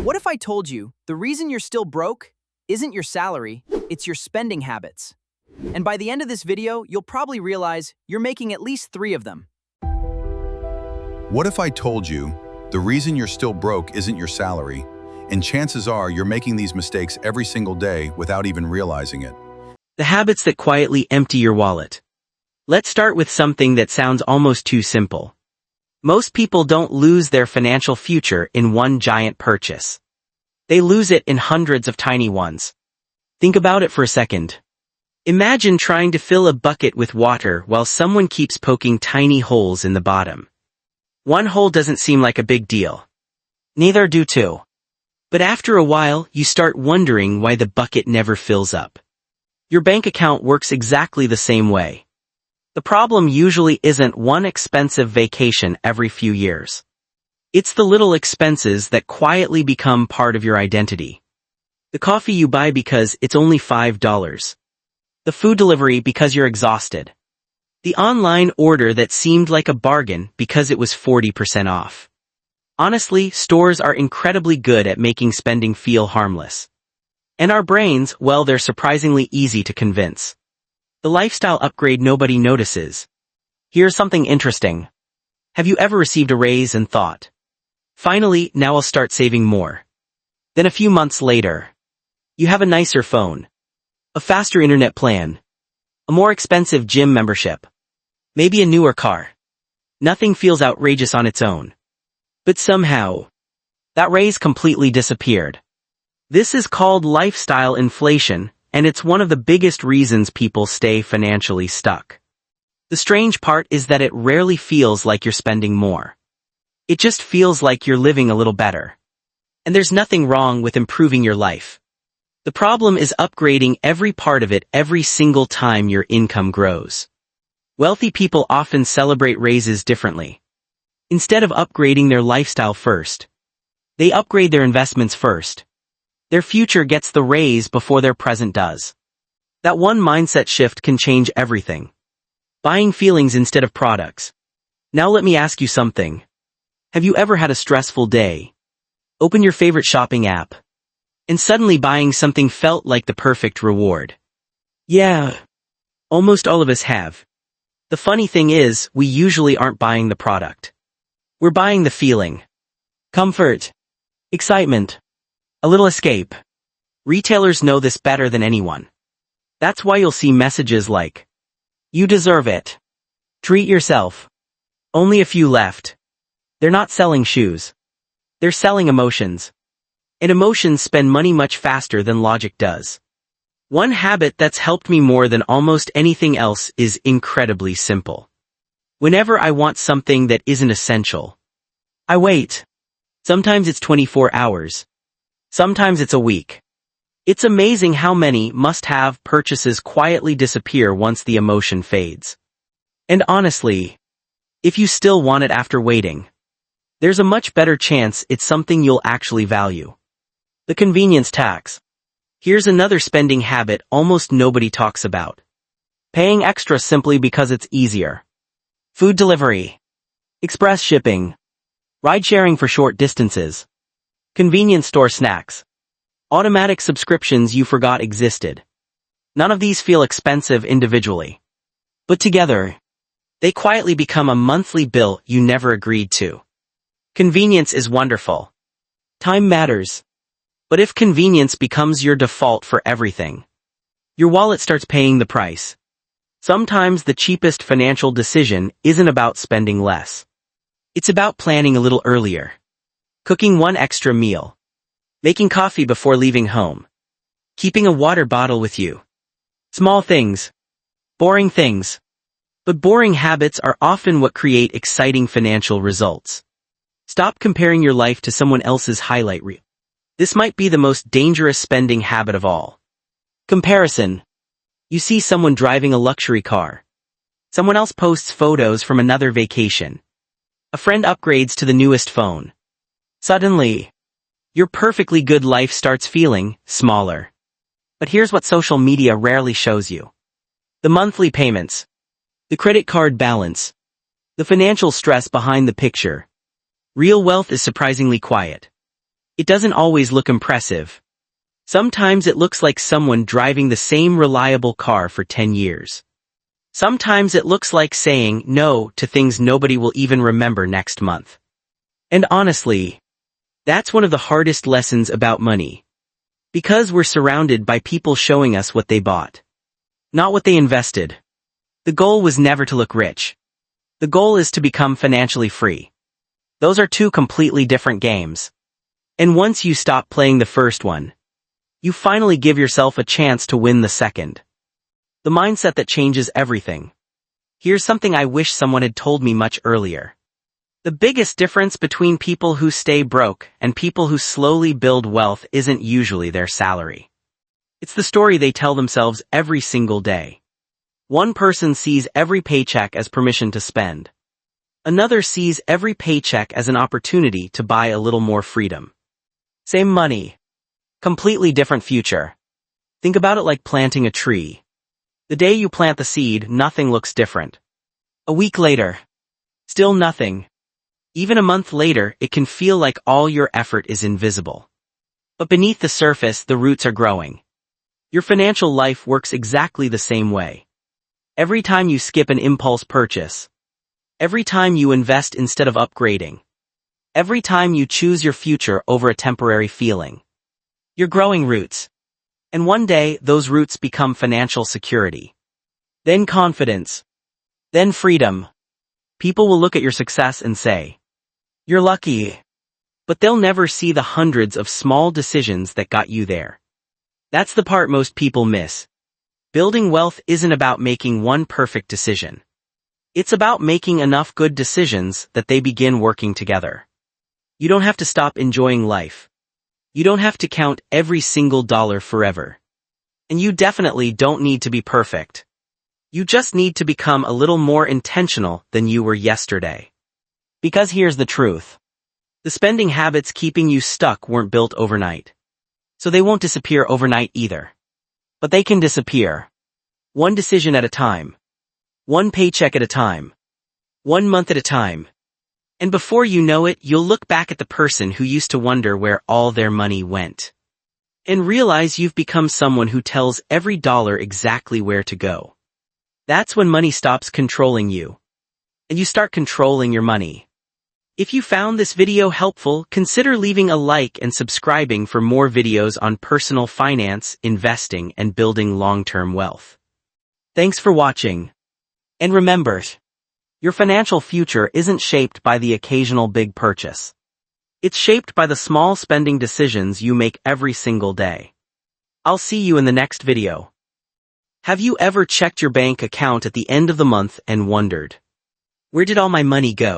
What if I told you the reason you're still broke isn't your salary, it's your spending habits? And by the end of this video, you'll probably realize you're making at least 3 of them. What if I told you the reason you're still broke isn't your salary, and chances are you're making these mistakes every single day without even realizing it? The habits that quietly empty your wallet. Let's start with something that sounds almost too simple. Most people don't lose their financial future in one giant purchase. They lose it in hundreds of tiny ones. Think about it for a second. Imagine trying to fill a bucket with water while someone keeps poking tiny holes in the bottom. One hole doesn't seem like a big deal. Neither do 2. But after a while, you start wondering why the bucket never fills up. Your bank account works exactly the same way. The problem usually isn't one expensive vacation every few years. It's the little expenses that quietly become part of your identity. The coffee you buy because it's only $5. The food delivery because you're exhausted. The online order that seemed like a bargain because it was 40% off. Honestly, stores are incredibly good at making spending feel harmless. And our brains, well, they're surprisingly easy to convince. The lifestyle upgrade nobody notices. Here's something interesting. Have you ever received a raise and thought, finally, now I'll start saving more? Then a few months later, you have a nicer phone, a faster internet plan, a more expensive gym membership, maybe a newer car. Nothing feels outrageous on its own. But somehow, that raise completely disappeared. This is called lifestyle inflation, and it's one of the biggest reasons people stay financially stuck. The strange part is that it rarely feels like you're spending more. It just feels like you're living a little better. And there's nothing wrong with improving your life. The problem is upgrading every part of it every single time your income grows. Wealthy people often celebrate raises differently. Instead of upgrading their lifestyle first, they upgrade their investments first. Their future gets the raise before their present does. That one mindset shift can change everything. Buying feelings instead of products. Now let me ask you something. Have you ever had a stressful day? Open your favorite shopping app, and suddenly buying something felt like the perfect reward. Yeah, almost all of us have. The funny thing is, we usually aren't buying the product. We're buying the feeling. Comfort. Excitement. A little escape. Retailers know this better than anyone. That's why you'll see messages like, "You deserve it. Treat yourself. Only a few left." They're not selling shoes. They're selling emotions. And emotions spend money much faster than logic does. One habit that's helped me more than almost anything else is incredibly simple. Whenever I want something that isn't essential, I wait. Sometimes it's 24 hours. Sometimes it's a week. It's amazing how many must-have purchases quietly disappear once the emotion fades. And honestly, if you still want it after waiting, there's a much better chance it's something you'll actually value. The convenience tax. Here's another spending habit almost nobody talks about. Paying extra simply because it's easier. Food delivery. Express shipping. Ride-sharing for short distances. Convenience store snacks. Automatic subscriptions you forgot existed. None of these feel expensive individually. But together, they quietly become a monthly bill you never agreed to. Convenience is wonderful. Time matters. But if convenience becomes your default for everything, your wallet starts paying the price. Sometimes the cheapest financial decision isn't about spending less. It's about planning a little earlier. Cooking one extra meal. Making coffee before leaving home. Keeping a water bottle with you. Small things. Boring things. But boring habits are often what create exciting financial results. Stop comparing your life to someone else's highlight reel. This might be the most dangerous spending habit of all. Comparison. You see someone driving a luxury car. Someone else posts photos from another vacation. A friend upgrades to the newest phone. Suddenly, your perfectly good life starts feeling smaller. But here's what social media rarely shows you. The monthly payments. The credit card balance. The financial stress behind the picture. Real wealth is surprisingly quiet. It doesn't always look impressive. Sometimes it looks like someone driving the same reliable car for 10 years. Sometimes it looks like saying no to things nobody will even remember next month. And honestly, that's one of the hardest lessons about money. Because we're surrounded by people showing us what they bought, not what they invested. The goal was never to look rich. The goal is to become financially free. Those are two completely different games. And once you stop playing the first one, you finally give yourself a chance to win the second. The mindset that changes everything. Here's something I wish someone had told me much earlier. The biggest difference between people who stay broke and people who slowly build wealth isn't usually their salary. It's the story they tell themselves every single day. One person sees every paycheck as permission to spend. Another sees every paycheck as an opportunity to buy a little more freedom. Same money. Completely different future. Think about it like planting a tree. The day you plant the seed, nothing looks different. A week later, still nothing. Even a month later, it can feel like all your effort is invisible. But beneath the surface, the roots are growing. Your financial life works exactly the same way. Every time you skip an impulse purchase, every time you invest instead of upgrading, every time you choose your future over a temporary feeling, you're growing roots. And one day, those roots become financial security. Then confidence. Then freedom. People will look at your success and say, "You're lucky." But they'll never see the hundreds of small decisions that got you there. That's the part most people miss. Building wealth isn't about making one perfect decision. It's about making enough good decisions that they begin working together. You don't have to stop enjoying life. You don't have to count every single dollar forever. And you definitely don't need to be perfect. You just need to become a little more intentional than you were yesterday. Because here's the truth. The spending habits keeping you stuck weren't built overnight. So they won't disappear overnight either. But they can disappear. One decision at a time. One paycheck at a time. 1 month at a time. And before you know it, you'll look back at the person who used to wonder where all their money went. And realize you've become someone who tells every dollar exactly where to go. That's when money stops controlling you. And you start controlling your money. If you found this video helpful, consider leaving a like and subscribing for more videos on personal finance, investing, and building long-term wealth. Thanks for watching. And remember, your financial future isn't shaped by the occasional big purchase. It's shaped by the small spending decisions you make every single day. I'll see you in the next video. Have you ever checked your bank account at the end of the month and wondered, where did all my money go?